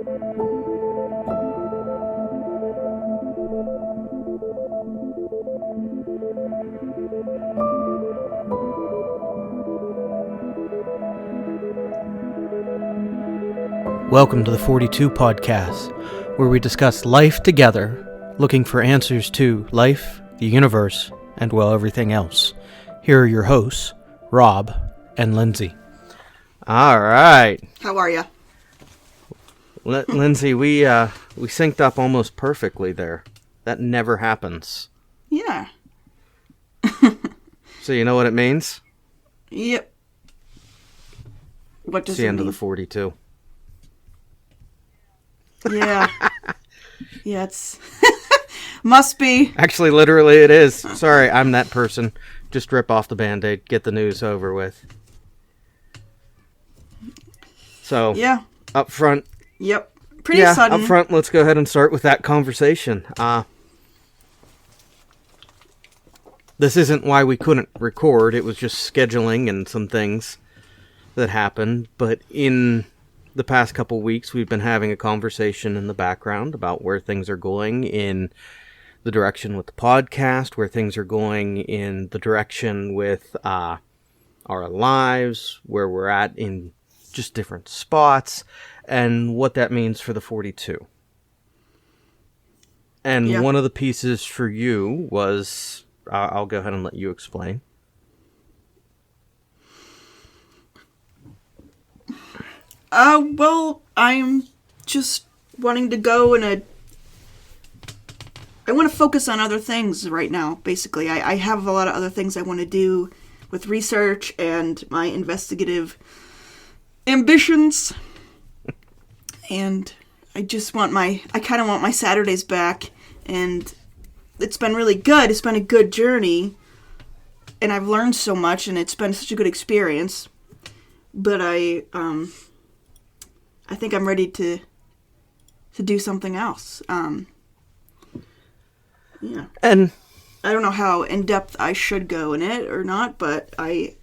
Welcome to the 42 Podcast, where we discuss life together, looking for answers to life, the universe, and, well, everything else. Here are your hosts, Rob and Lindsay. All right. How are you? Lindsay, we synced up almost perfectly there. That never happens. Yeah. So you know what it means? Yep. What does it's the it end mean? of the 42. Yeah. Yeah, it's... Must be. Actually, literally it is. Sorry, I'm that person. Just rip off the Band-Aid, get the news over with. So, Yeah. Up front. Yep. Pretty sudden. Up front, let's go ahead and start with that conversation. This isn't why we couldn't record. It was just scheduling and some things that happened. But in the past couple weeks, we've been having a conversation in the background about where things are going in the direction with the podcast, where things are going in the direction with our lives, where we're at in just different spots, and what that means for the 42. And one of the pieces for you was, I'll go ahead and let you explain. Well, I'm just wanting to go I want to focus on other things right now, basically. I have a lot of other things I want to do with research and my investigative ambitions. And I kind of want my Saturdays back. And it's been really good. It's been a good journey. And I've learned so much, and it's been such a good experience. But I think I'm ready to do something else. Yeah. And I don't know how in-depth I should go in it or not, but I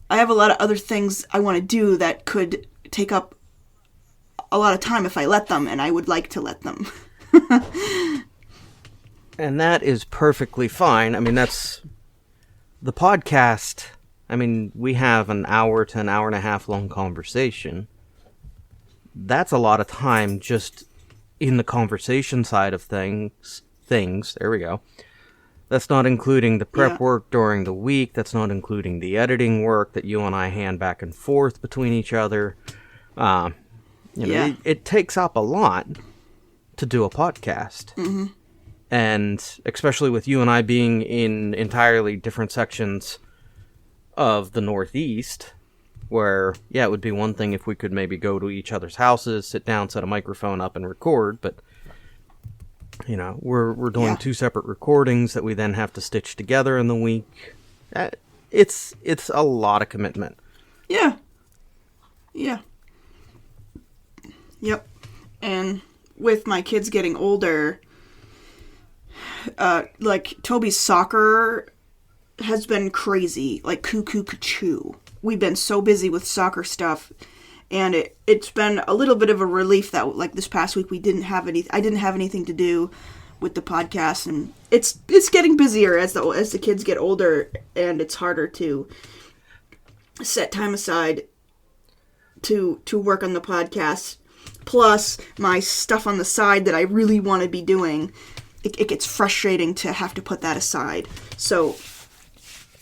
have a lot of other things I want to do that could take up a lot of time if I let them, and I would like to let them. And that is perfectly fine. I mean, that's the podcast. I mean, we have an hour to an hour and a half long conversation. That's a lot of time just in the conversation side of things. There we go. That's not including the prep work during the week. That's not including the editing work that you and I hand back and forth between each other. It takes up a lot to do a podcast. Mm-hmm. And especially with you and I being in entirely different sections of the Northeast, where, it would be one thing if we could maybe go to each other's houses, sit down, set a microphone up, and record, but, we're doing two separate recordings that we then have to stitch together in the week. It's a lot of commitment. Yeah. Yeah. Yep. And with my kids getting older, Toby's soccer has been crazy, like cuckoo. We've been so busy with soccer stuff, and it's been a little bit of a relief that, like, this past week I didn't have anything to do with the podcast, and it's getting busier as the kids get older, and it's harder to set time aside to work on the podcast. Plus my stuff on the side that I really want to be doing, it gets frustrating to have to put that aside. So,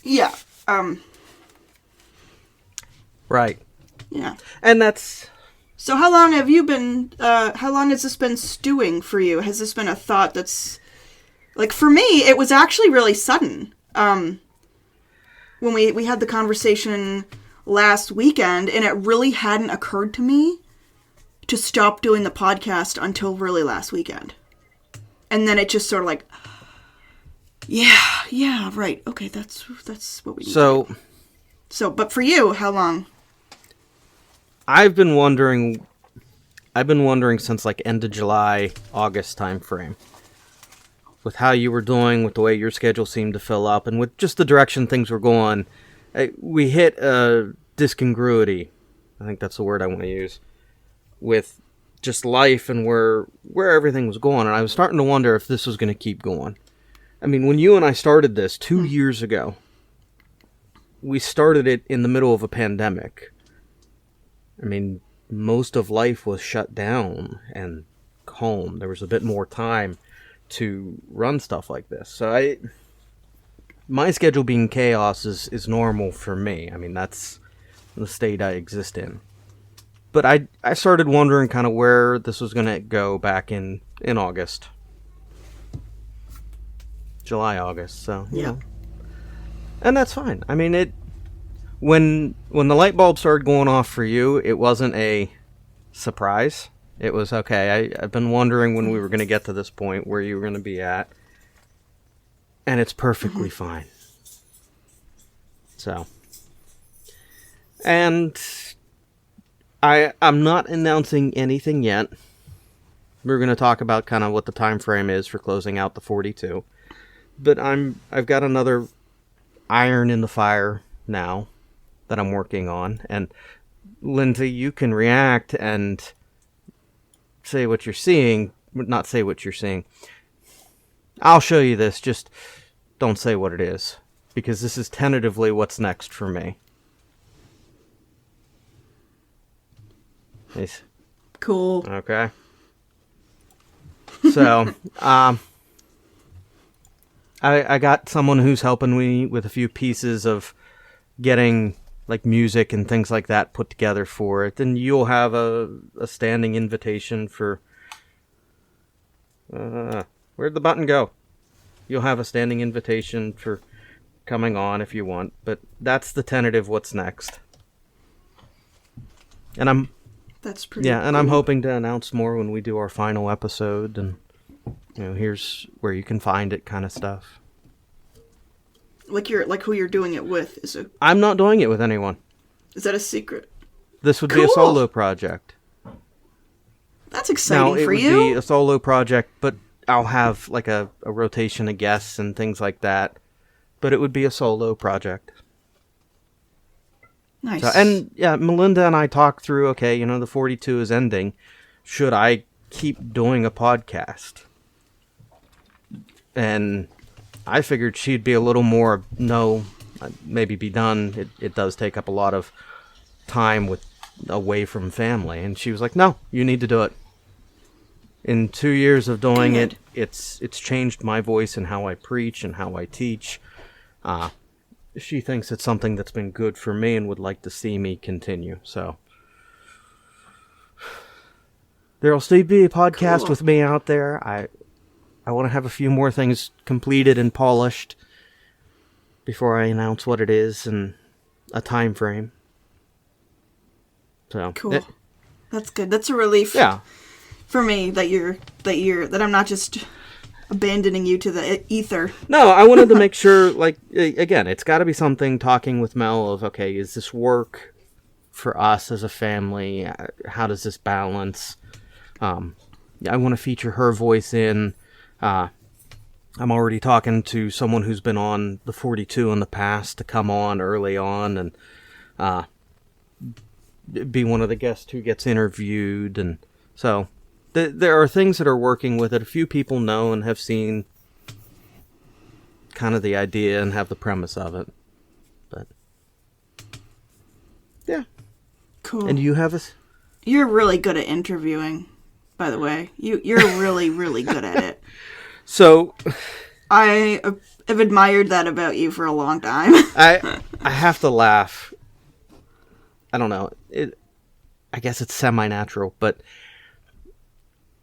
yeah. Right. Yeah. And that's... So how long have you been, how long has this been stewing for you? Has this been a thought that's... Like, for me, it was actually really sudden. When we had the conversation last weekend, and it really hadn't occurred to me to stop doing the podcast until really last weekend. And then it just sort of like... Yeah, right. Okay, that's what we need to do. So, but for you, how long? I've been wondering since like end of July, August time frame, with how you were doing, with the way your schedule seemed to fill up, and with just the direction things were going. We hit a discongruity. I think that's the word I want to use. with just life and where everything was going. And I was starting to wonder if this was going to keep going. I mean, when you and I started this 2 years ago, we started it in the middle of a pandemic. I mean, most of life was shut down and home. There was a bit more time to run stuff like this. So my schedule being chaos is normal for me. I mean, that's the state I exist in. But I started wondering kind of where this was going to go back in August. July, August, so, you know. And that's fine. I mean, when the light bulb started going off for you, it wasn't a surprise. It was, okay, I've been wondering when we were going to get to this point, where you were going to be at. And it's perfectly fine. So. And I'm not announcing anything yet. We're going to talk about kind of what the time frame is for closing out the 42. But I've got another iron in the fire now that I'm working on. And Lindsay, you can react and say what you're seeing, not say what you're seeing. I'll show you this, just don't say what it is, because this is tentatively what's next for me. Nice. Cool. Okay. So, I got someone who's helping me with a few pieces of getting like music and things like that put together for it. And you'll have a standing invitation for... where'd the button go? You'll have a standing invitation for coming on if you want. But that's the tentative what's next. And That's pretty and cool. I'm hoping to announce more when we do our final episode. And, you know, here's where you can find it kind of stuff. Like who you're doing it with I'm not doing it with anyone. Is that a secret? This would be a Cool. solo project. That's exciting Now, it for would you. be a solo project, but I'll have like a rotation of guests and things like that. But it would be a solo project. Nice. So, and yeah, Melinda and I talked through, okay, you know, the 42 is ending. Should I keep doing a podcast? And I figured she'd be a little more, no, maybe be done. It does take up a lot of time away from family. And she was like, no, you need to do it. In 2 years of doing Good. it, it's changed my voice and how I preach and how I teach. She thinks it's something that's been good for me and would like to see me continue. So there'll still be a podcast Cool. with me out there. I want to have a few more things completed and polished before I announce what it is and a time frame. So Cool. That's good. That's a relief. Yeah. For me that I'm not just abandoning you to the ether. No, I wanted to make sure, like, again, it's got to be something talking with Mel of, okay, is this work for us as a family? How does this balance? I want to feature her voice in. I'm already talking to someone who's been on the 42 in the past to come on early on and be one of the guests who gets interviewed. And so there are things that are working with it. A few people know and have seen kind of the idea and have the premise of it. But yeah. Cool. And you have a... You're really good at interviewing, by the way. You're really, really good at it. So I have admired that about you for a long time. I have to laugh. I don't know. I guess it's semi-natural, but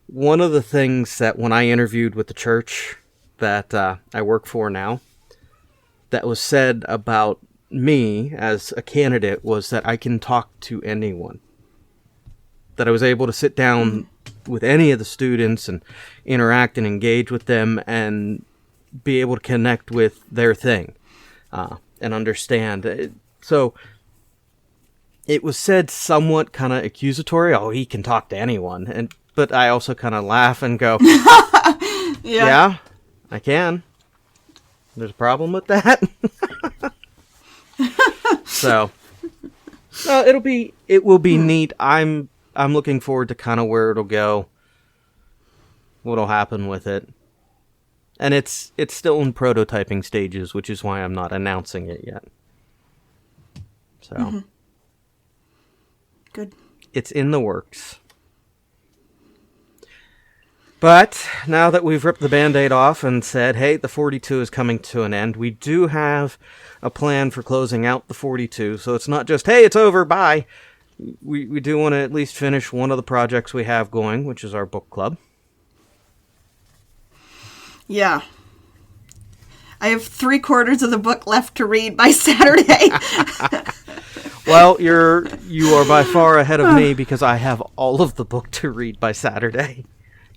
one of the things that when I interviewed with the church that I work for now, that was said about me as a candidate was that I can talk to anyone. That I was able to sit down with any of the students and interact and engage with them and be able to connect with their thing and understand. So it was said somewhat kind of accusatory. Oh, he can talk to anyone. But I also kind of laugh and go, yeah, I can. There's a problem with that. So, it will be neat. I'm I'm looking forward to kind of where it'll go, what'll happen with it. And it's still in prototyping stages, which is why I'm not announcing it yet. So, Good. It's in the works. But now that we've ripped the Band-Aid off and said, hey, the 42 is coming to an end, we do have a plan for closing out the 42. So it's not just, hey, it's over, bye. We do want to at least finish one of the projects we have going, which is our book club. Yeah. I have 3/4 of the book left to read by Saturday. Well, you are by far ahead of me because I have all of the book to read by Saturday.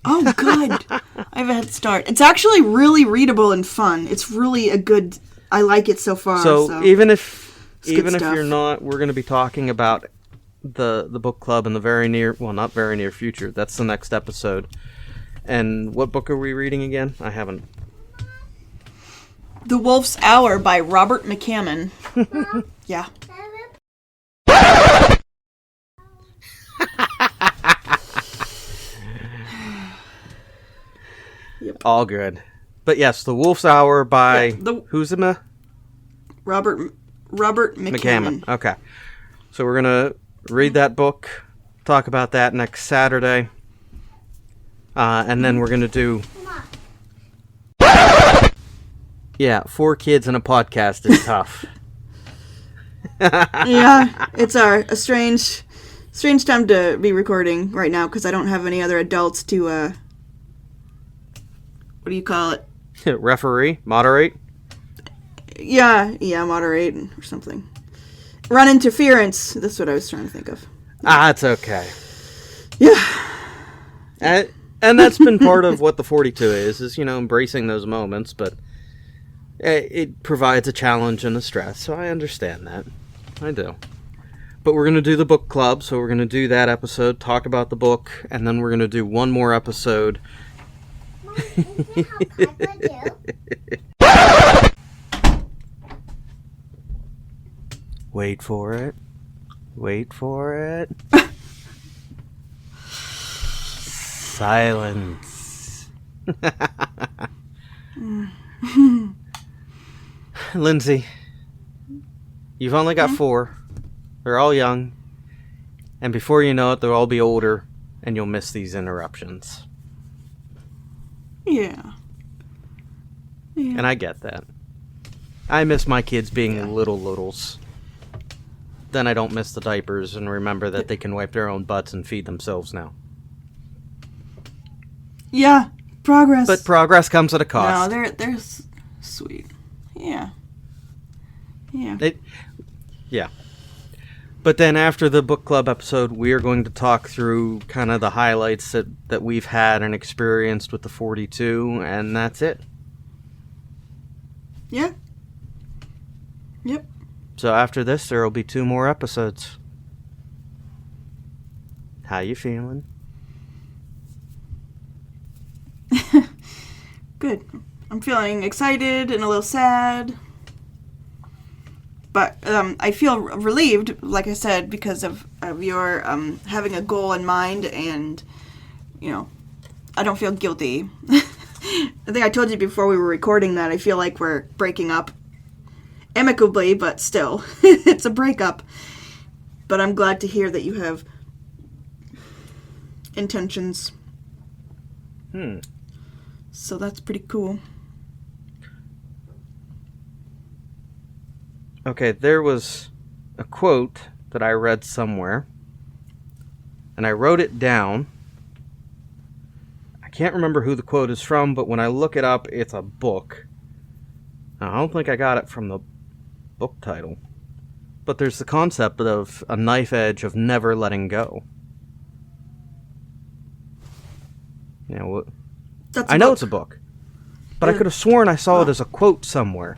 Oh, good. I have a head start. It's actually really readable and fun. It's really a good... I like it so far. So even if stuff. you're not, we're going to be talking about the book club in the very near... Well, not very near future. That's the next episode. And what book are we reading again? I haven't... The Wolf's Hour by Robert McCammon. Yeah. Yep. All good. But yes, The Wolf's Hour by... who's it? Robert McCammon. Okay. So we're going to read that book, talk about that next Saturday. And then we're going to do... Yeah, 4 kids and a podcast is tough. Yeah, it's a strange time to be recording right now because I don't have any other adults to, what do you call it? Referee? Moderate? Yeah, moderate or something. Run interference. That's what I was trying to think of. It's okay. Yeah. And that's been part of what the 42 is, embracing those moments, but it provides a challenge and a stress, so I understand that. I do. But we're going to do the book club, so we're going to do that episode, talk about the book, and then we're going to do one more episode. Wait for it. Wait for it. Silence. Lindsay, you've only got 4. They're all young. And before you know it, they'll all be older, and you'll miss these interruptions. Yeah. And I get that. I miss my kids being littles. Then I don't miss the diapers and remember that they can wipe their own butts and feed themselves now. Yeah, progress. But progress comes at a cost. No, they're sweet. Yeah. Yeah. But then after the book club episode, we are going to talk through kind of the highlights that we've had and experienced with the 42, and that's it. Yeah. Yep. So after this, there will be 2 more episodes. How you feeling? Good. I'm feeling excited and a little sad. But I feel relieved, like I said, because of your having a goal in mind, and, I don't feel guilty. I think I told you before we were recording that I feel like we're breaking up amicably, but still, it's a breakup. But I'm glad to hear that you have intentions. So that's pretty cool. Okay, there was a quote that I read somewhere, and I wrote it down. I can't remember who the quote is from, but when I look it up, it's a book. Now, I don't think I got it from the book title. But there's the concept of a knife edge of never letting go. I know it's a book, but I could have sworn I saw it as a quote somewhere.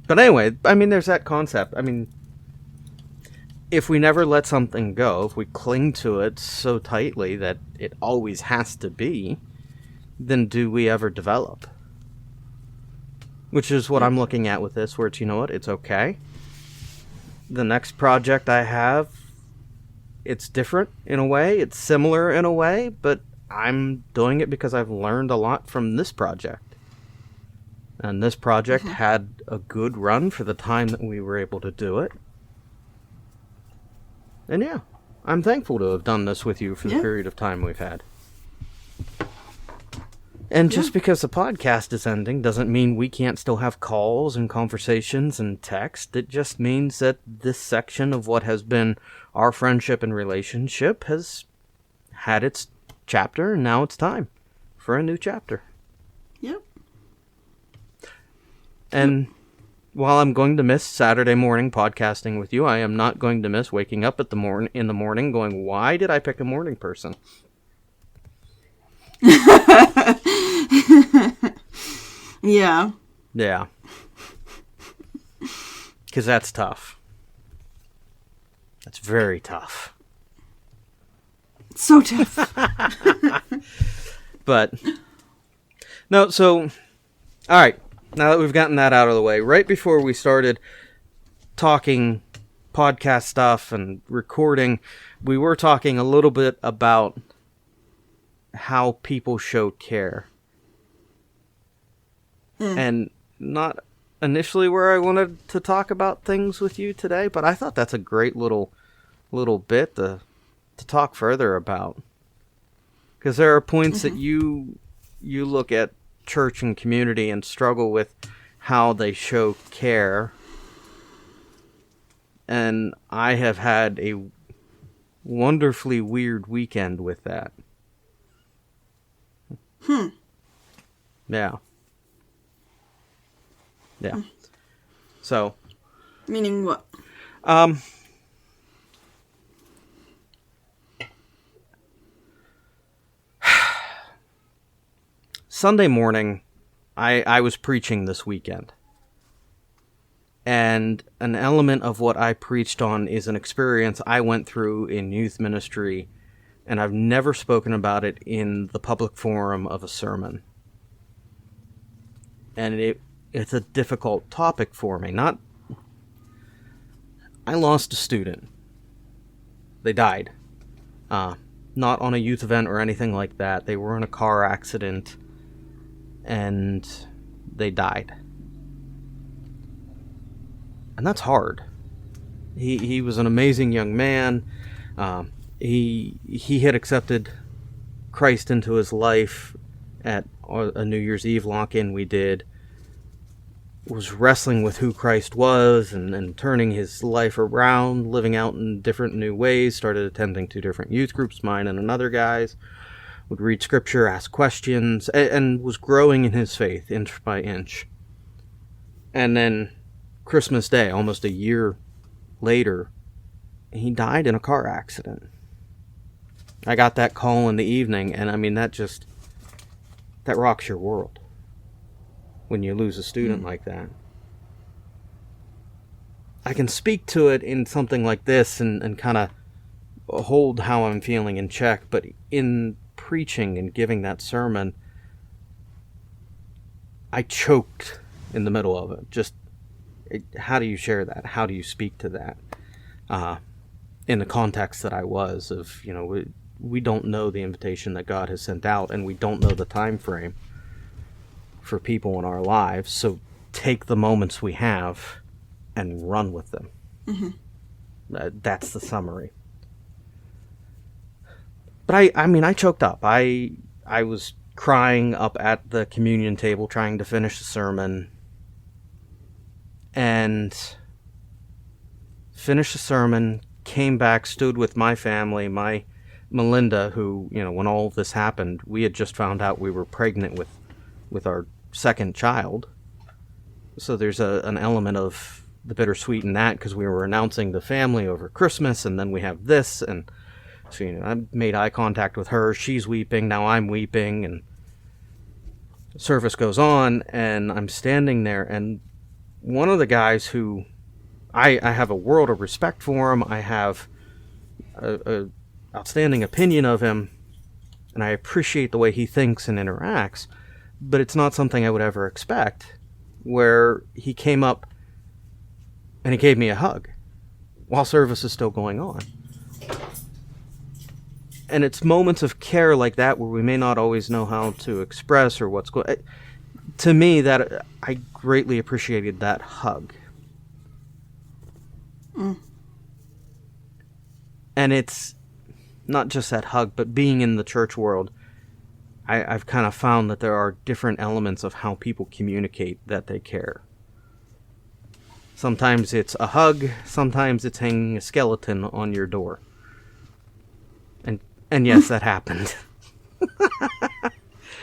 But anyway, there's that concept. If we never let something go, if we cling to it so tightly that it always has to be, then do we ever develop? which is what I'm looking at with this, where it's, you know what, it's okay. The next project I have, it's different in a way, it's similar in a way, but I'm doing it because I've learned a lot from this project. And this project had a good run for the time that we were able to do it. And yeah, I'm thankful to have done this with you for the period of time we've had. And just because the podcast is ending doesn't mean we can't still have calls and conversations and text. It just means that this section of what has been our friendship and relationship has had its chapter, and now it's time for a new chapter. Yep. And while I'm going to miss Saturday morning podcasting with you, I am not going to miss waking up in the morning going, why did I pick a morning person? Yeah. Yeah. Because that's tough. That's very tough. So tough. But, no, so, alright, now that we've gotten that out of the way, right before we started talking podcast stuff and recording, we were talking a little bit about how people show care. And not initially where I wanted to talk about things with you today, but I thought that's a great little bit to talk further about. Because there are points that you look at church and community and struggle with how they show care. And I have had a wonderfully weird weekend with that. Yeah. Yeah. So. Meaning what? Sunday morning, I was preaching this weekend. And an element of what I preached on is an experience I went through in youth ministry, and I've never spoken about it in the public forum of a sermon. And it's a difficult topic for me. I lost a student. They died. Not on a youth event or anything like that. They were in a car accident, and they died. And that's hard. He was an amazing young man. He had accepted Christ into his life at a New Year's Eve lock-in we did. Was wrestling with who Christ was and turning his life around, living out in different new ways, started attending 2 different youth groups, mine and another guy's, would read scripture, ask questions, and was growing in his faith inch by inch. And then Christmas Day, almost a year later, he died in a car accident. I got that call in the evening, and I mean, that rocks your world when you lose a student like that. I can speak to it in something like this and kind of hold how I'm feeling in check, but in preaching and giving that sermon, I choked in the middle of it. How do you share that? How do you speak to that? In the context that I was of, we don't know the invitation that God has sent out, and we don't know the time frame for people in our lives, so take the moments we have and run with them. That's the summary. But I choked up. I was crying up at the communion table trying to finish the sermon, and finished the sermon, came back, stood with my family, my Melinda, who, when all of this happened, we had just found out we were pregnant with our second child. So there's an element of the bittersweet in that, because we were announcing the family over Christmas, and then we have this, and so I made eye contact with her. She's weeping, now I'm weeping, and service goes on, and I'm standing there, and one of the guys who I have a world of respect for him, I have a outstanding opinion of him, and I appreciate the way he thinks and interacts, but it's not something I would ever expect. where he came up and he gave me a hug while service is still going on. And it's moments of care like that where we may not always know how to express or what's going. To me, that I greatly appreciated that hug. And it's not just that hug, but being in the church world, I've kind of found that there are different elements of how people communicate that they care. Sometimes it's a hug, sometimes it's hanging a skeleton on your door. And yes, that happened.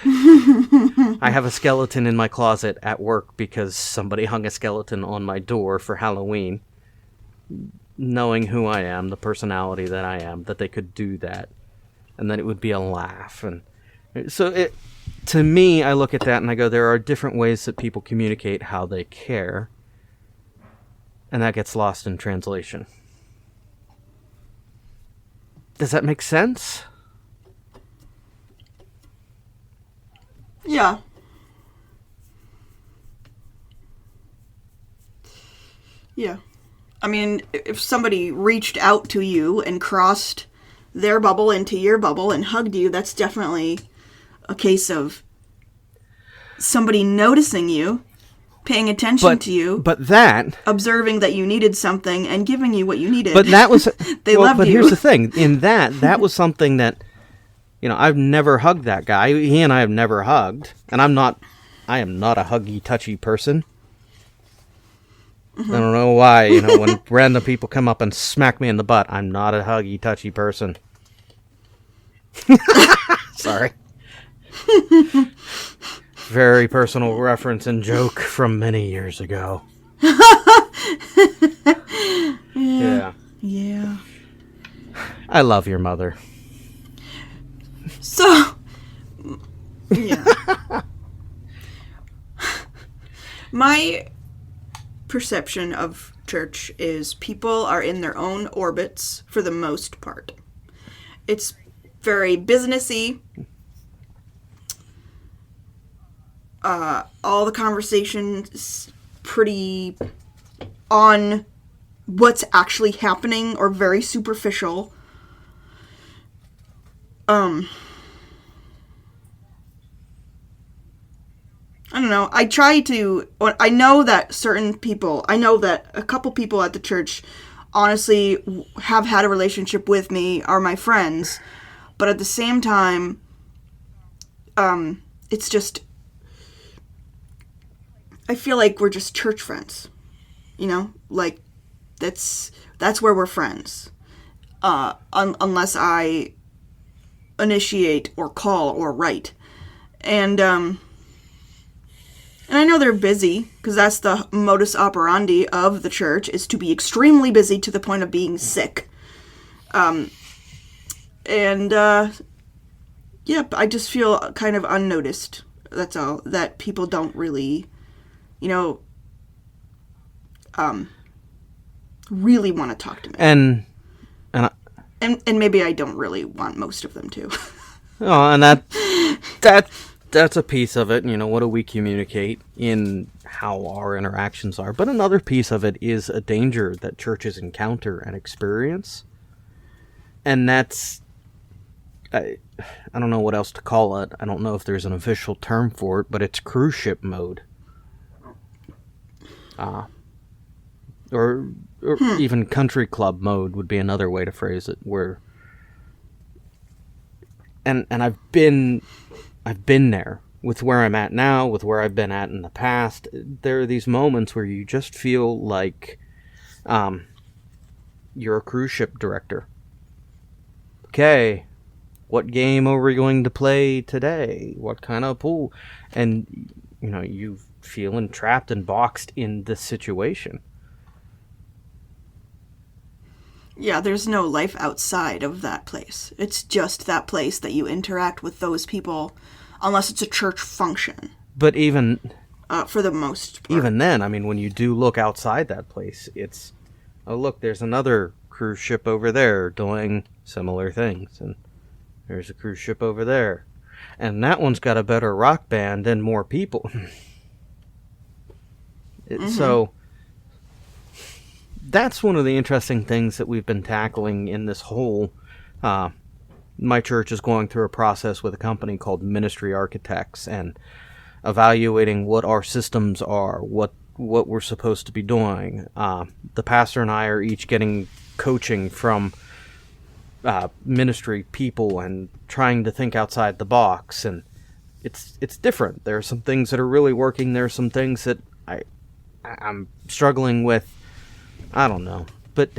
I have a skeleton in my closet at work because somebody hung a skeleton on my door for Halloween. Knowing who I am, the personality that I am, that they could do that. And then it would be a laugh. And so to me, I look at that and I go, there are different ways that people communicate how they care. And that gets lost in translation. Does that make sense? Yeah. Yeah. I mean, if somebody reached out to you and crossed their bubble into your bubble and hugged you, that's definitely a case of somebody noticing you, paying attention to you, but that observing that you needed something and giving you what you needed. But that was they loved but you. Here's the thing: in that was something that, I've never hugged that guy. He and I have never hugged, and I am not a huggy, touchy person. I don't know why, when random people come up and smack me in the butt, I'm not a huggy, touchy person. Sorry. Very personal reference and joke from many years ago. Yeah. Yeah. I love your mother. So, yeah. My perception of church is people are in their own orbits for the most part. It's very businessy. All the conversations pretty on what's actually happening or very superficial. I don't know. I know that a couple people at the church honestly have had a relationship with me, are my friends, but at the same time, it's just, I feel like we're just church friends, like that's where we're friends, unless I initiate or call or write, and I know they're busy, because that's the modus operandi of the church, is to be extremely busy to the point of being sick. I just feel kind of unnoticed, that's all, that people don't really, really want to talk to me. And maybe I don't really want most of them to. Oh, and that's a piece of it. What do we communicate in how our interactions are? But another piece of it is a danger that churches encounter and experience. And that's, I don't know what else to call it. I don't know if there's an official term for it, but it's cruise ship mode. Or even country club mode would be another way to phrase it, where and I've been there with where I'm at now, with where I've been at in the past. There are these moments where you just feel like you're a cruise ship director. Okay, what game are we going to play today? What kind of pool? And you feel entrapped and boxed in this situation. Yeah, there's no life outside of that place. It's just that place that you interact with those people, unless it's a church function. But even for the most part. Even then, when you do look outside that place, it's, oh look, there's another cruise ship over there doing similar things, and there's a cruise ship over there, and that one's got a better rock band and more people. So that's one of the interesting things that we've been tackling in this whole. My church is going through a process with a company called Ministry Architects and evaluating what our systems are, what we're supposed to be doing. The pastor and I are each getting coaching from ministry people and trying to think outside the box, and it's different. There are some things that are really working. There are some things that I'm struggling with. I don't know, but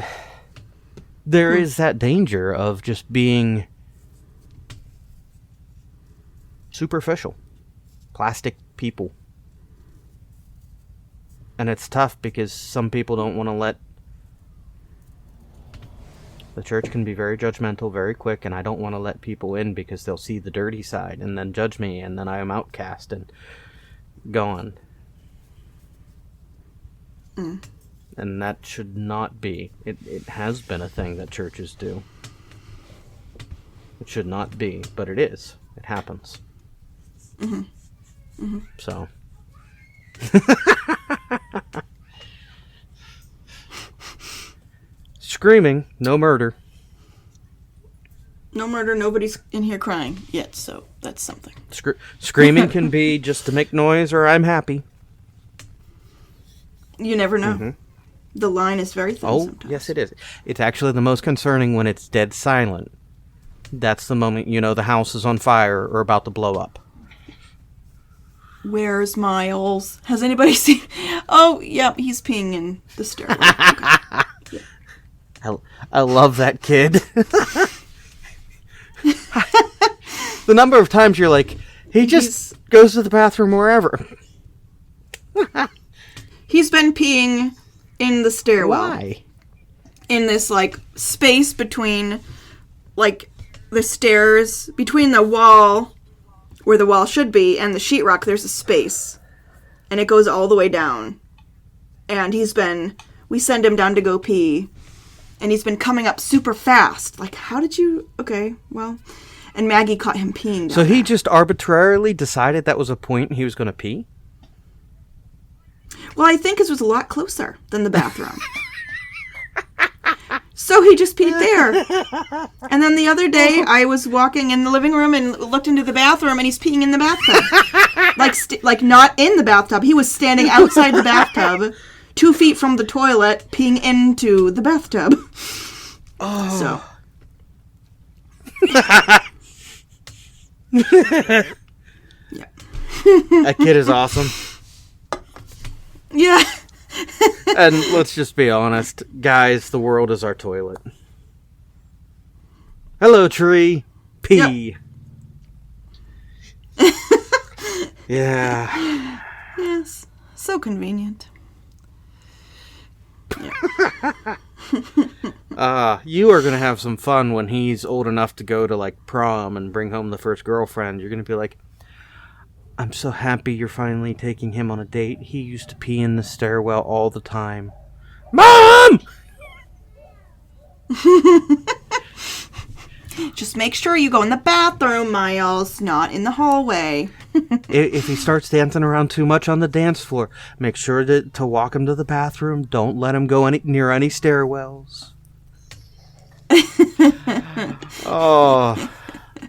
there is that danger of just being superficial, plastic people. And it's tough because some people don't want to let... The church can be very judgmental very quick, and I don't want to let people in because they'll see the dirty side and then judge me, and then I am outcast and gone. And that should not be. It has been a thing that churches do. It should not be, but it is. It happens. So... Screaming, no murder. No murder, nobody's in here crying yet, so that's something. Screaming can be just to make noise or I'm happy. You never know. The line is very thin sometimes. Yes it is. It's actually the most concerning when it's dead silent. That's the moment you know the house is on fire or about to blow up. Where's Miles? Has anybody seen... Oh, yep, he's peeing in the stairwell. Okay. I love that kid. The number of times you're like, he just goes to the bathroom wherever. He's been peeing in the stairwell. Why? In this, like, space between, like, the stairs, between the wall... where the wall should be, and the sheetrock, there's a space. And it goes all the way down. And we send him down to go pee. And he's been coming up super fast. Like, how did you... Okay, well... And Maggie caught him peeing down So he there. just arbitrarily decided that was a point he was going to pee? Well, I think it was a lot closer than the bathroom. So he just peed there. And then the other day, I was walking in the living room and looked into the bathroom, and he's peeing in the bathtub. Like not in the bathtub. He was standing outside the bathtub, 2 feet from the toilet, peeing into the bathtub. Oh. So. Yeah. That kid is awesome. Yeah. And let's just be honest, guys, the world is our toilet. Hello, tree. Pee. Yep. Yeah. Yes. So convenient. Yeah. You are going to have some fun when he's old enough to go to, like, prom and bring home the first girlfriend. You're going to be like, I'm so happy you're finally taking him on a date. He used to pee in the stairwell all the time. Mom! Just make sure you go in the bathroom, Miles, not in the hallway. If he starts dancing around too much on the dance floor, make sure to walk him to the bathroom. Don't let him go near any stairwells. Oh,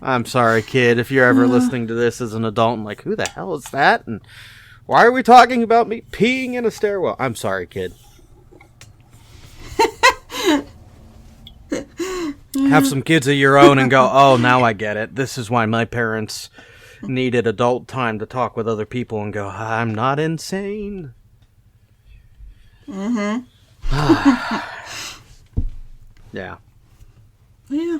I'm sorry, kid, if you're ever listening to this as an adult and like, who the hell is that? And why are we talking about me peeing in a stairwell? I'm sorry, kid. Have some kids of your own and go, oh, now I get it. This is why my parents needed adult time to talk with other people and go, I'm not insane. Mm-hmm. Yeah. Yeah.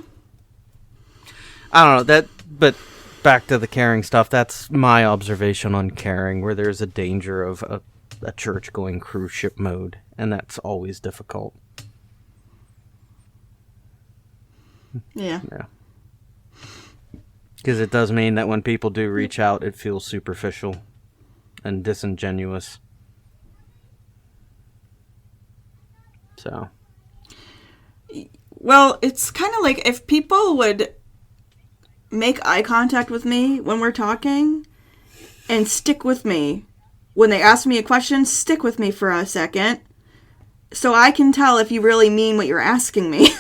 I don't know, but back to the caring stuff, that's my observation on caring, where there's a danger of a church going cruise ship mode, and that's always difficult. Yeah. Yeah. Because it does mean that when people do reach out, it feels superficial and disingenuous. So. Well, it's kind of like if people would make eye contact with me when we're talking and stick with me when they ask me a question, stick with me for a second so I can tell if you really mean what you're asking me.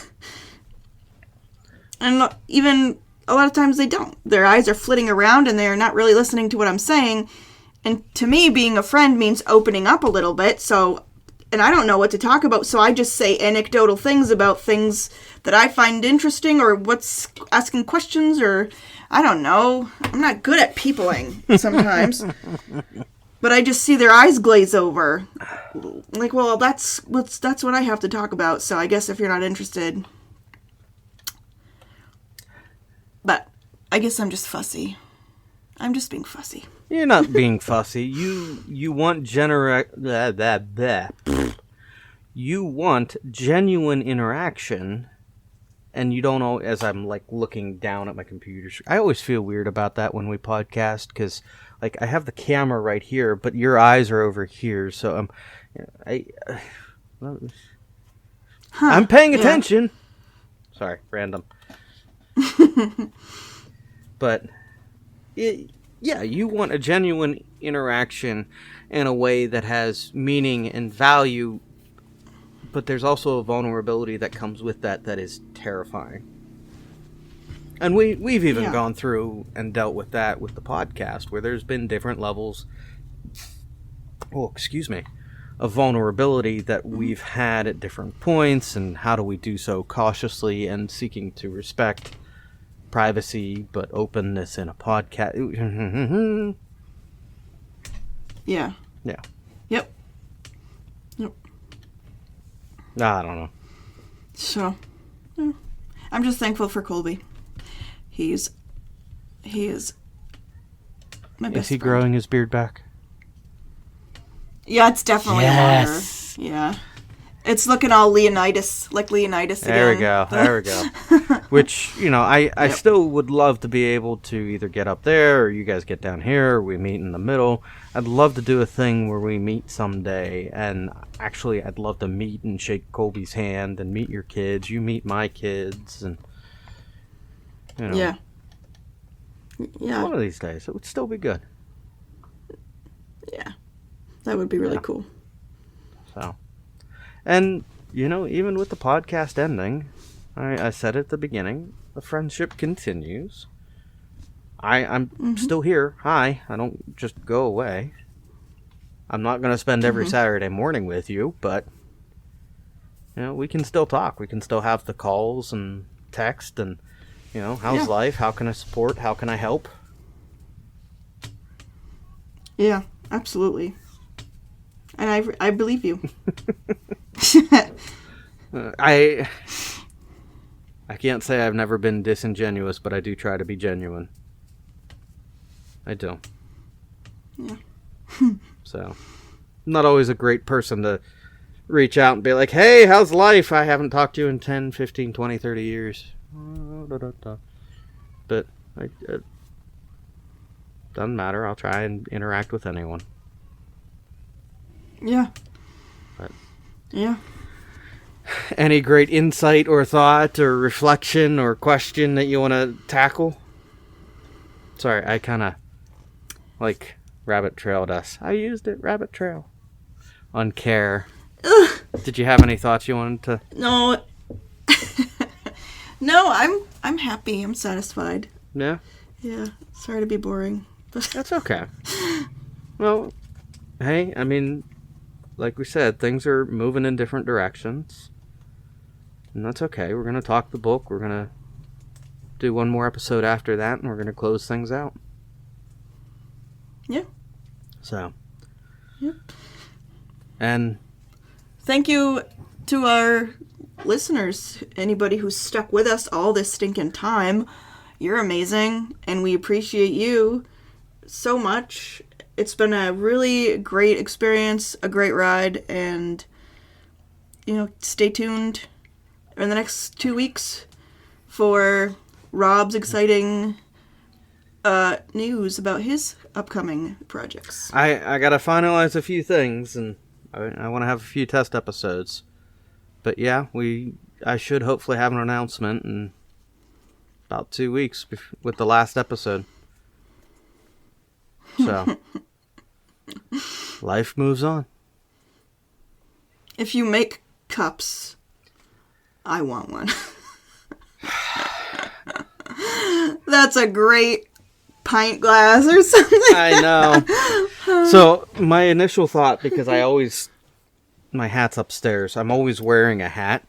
And even a lot of times they don't. Their eyes are flitting around and they're not really listening to what I'm saying. And to me, being a friend means opening up a little bit. So, and I don't know what to talk about, so I just say anecdotal things about things that I find interesting, or what's asking questions, or I don't know. I'm not good at peopling sometimes. But I just see their eyes glaze over. Like, well, that's what I have to talk about, so I guess if you're not interested. But I guess I'm just fussy. I'm just being fussy. You're not being fussy. You want You want genuine interaction, and you don't know. As I'm like looking down at my computer, I always feel weird about that when we podcast, because like I have the camera right here, but your eyes are over here, so I'm paying attention. Sorry, random. But yeah, you want a genuine interaction in a way that has meaning and value, but there's also a vulnerability that comes with that is terrifying. And we've even gone through and dealt with that with the podcast, where there's been different levels of vulnerability that we've had at different points, and how do we do so cautiously and seeking to respect privacy but openness in a podcast. Yeah. Yep. I don't know. So, I'm just thankful for Colby. He is my best Is he friend. growing his beard back? Yeah, it's definitely longer. Yeah. It's looking all Leonidas again. There we go. Which, I still would love to be able to either get up there, or you guys get down here, or we meet in the middle. I'd love to do a thing where we meet someday, and actually I'd love to meet and shake Colby's hand and meet your kids. You meet my kids, and Yeah. One of these days, it would still be good. Yeah. That would be really cool. So, and, even with the podcast ending, I said at the beginning, the friendship continues. I'm still here. Hi. I don't just go away. I'm not going to spend every Saturday morning with you, but, we can still talk. We can still have the calls and text and, how's life? How can I support? How can I help? Yeah, absolutely. And I believe you. I can't say I've never been disingenuous, but I do try to be genuine. I do. Yeah. So, I'm not always a great person to reach out and be like, hey, how's life? I haven't talked to you in 10, 15, 20, 30 years. But it doesn't matter. I'll try and interact with anyone. Yeah. But yeah. Any great insight or thought or reflection or question that you want to tackle? Sorry, I kind of rabbit trailed us. I used it, rabbit trail. On care. Ugh. Did you have any thoughts you wanted to? No. No, I'm happy. I'm satisfied. Yeah? Yeah. Sorry to be boring. That's okay. Well, hey, I mean, like we said, things are moving in different directions. And that's okay. We're going to talk the book. We're going to do one more episode after that, and we're going to close things out. Yeah. So. Yep. And thank you to our listeners. Anybody who's stuck with us all this stinking time. You're amazing, and we appreciate you so much. It's been a really great experience, a great ride, and, stay tuned in the next 2 weeks for Rob's exciting news about his upcoming projects. I got to finalize a few things, and I want to have a few test episodes. But yeah, I should hopefully have an announcement in about 2 weeks with the last episode. So. life moves on. If you make cups, I want one. That's a great pint glass or something. I know. So, my initial thought, because my hat's upstairs, I'm always wearing a hat,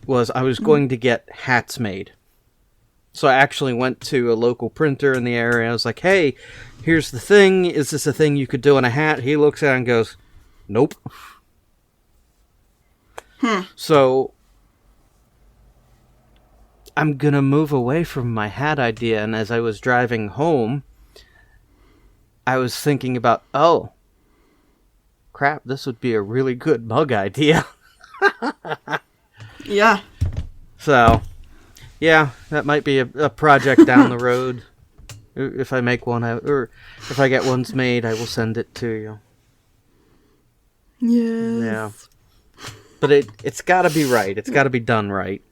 was I was going to get hats made. So I actually went to a local printer in the area. I was like, hey, here's the thing. Is this a thing you could do in a hat? He looks at it and goes, nope. So I'm going to move away from my hat idea. And as I was driving home, I was thinking about, oh, crap, this would be a really good mug idea. Yeah. So, yeah, that might be a project down the road. If I make one, or if I get ones made, I will send it to you. Yes. Yeah. But it's got to be right. It's got to be done right.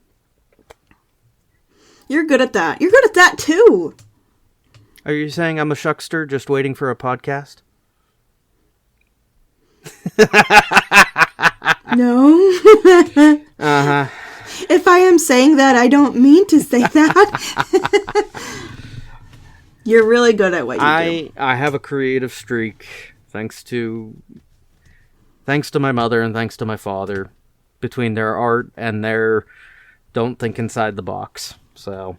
You're good at that. You're good at that, too. Are you saying I'm a shuckster just waiting for a podcast? No. Uh-huh. If I am saying that, I don't mean to say that. You're really good at what you do. I have a creative streak, thanks to my mother and thanks to my father, between their art and their don't think inside the box. So,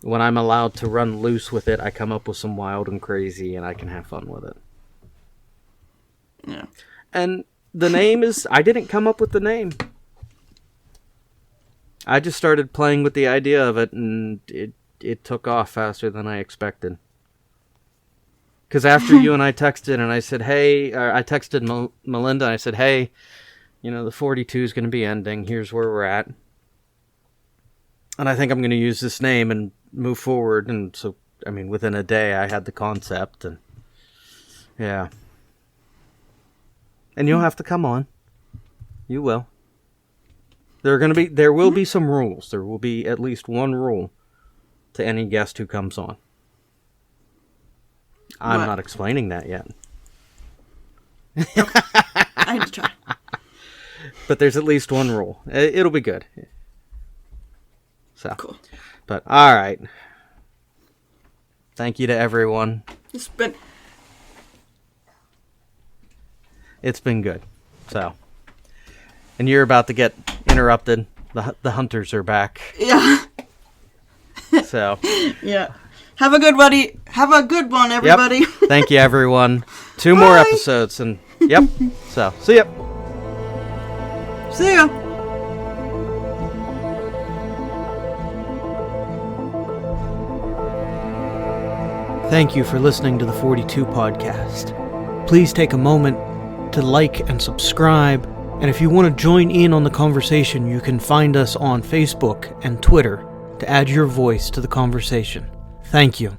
when I'm allowed to run loose with it, I come up with some wild and crazy, and I can have fun with it. Yeah. And the name is... I didn't come up with the name. I just started playing with the idea of it, and it took off faster than I expected. Because after you and I texted, and I said, hey... I texted Melinda, and I said, hey, the 42 is going to be ending. Here's where we're at. And I think I'm going to use this name and move forward. And so, within a day, I had the concept, and... yeah. And you'll have to come on. You will. There will be some rules. There will be at least one rule to any guest who comes on. I'm not explaining that yet. I had to try. But there's at least one rule. It'll be good. So, cool. But all right. Thank you to everyone. It's been good. So, and you're about to get interrupted. The hunters are back. Yeah. So. Yeah. Have a good one, everybody. Yep. Thank you, everyone. 2 more episodes, and yep. So, see ya. See ya. Thank you for listening to the 42 podcast. Please take a moment to like and subscribe, and if you want to join in on the conversation, you can find us on Facebook and Twitter to add your voice to the conversation. Thank you.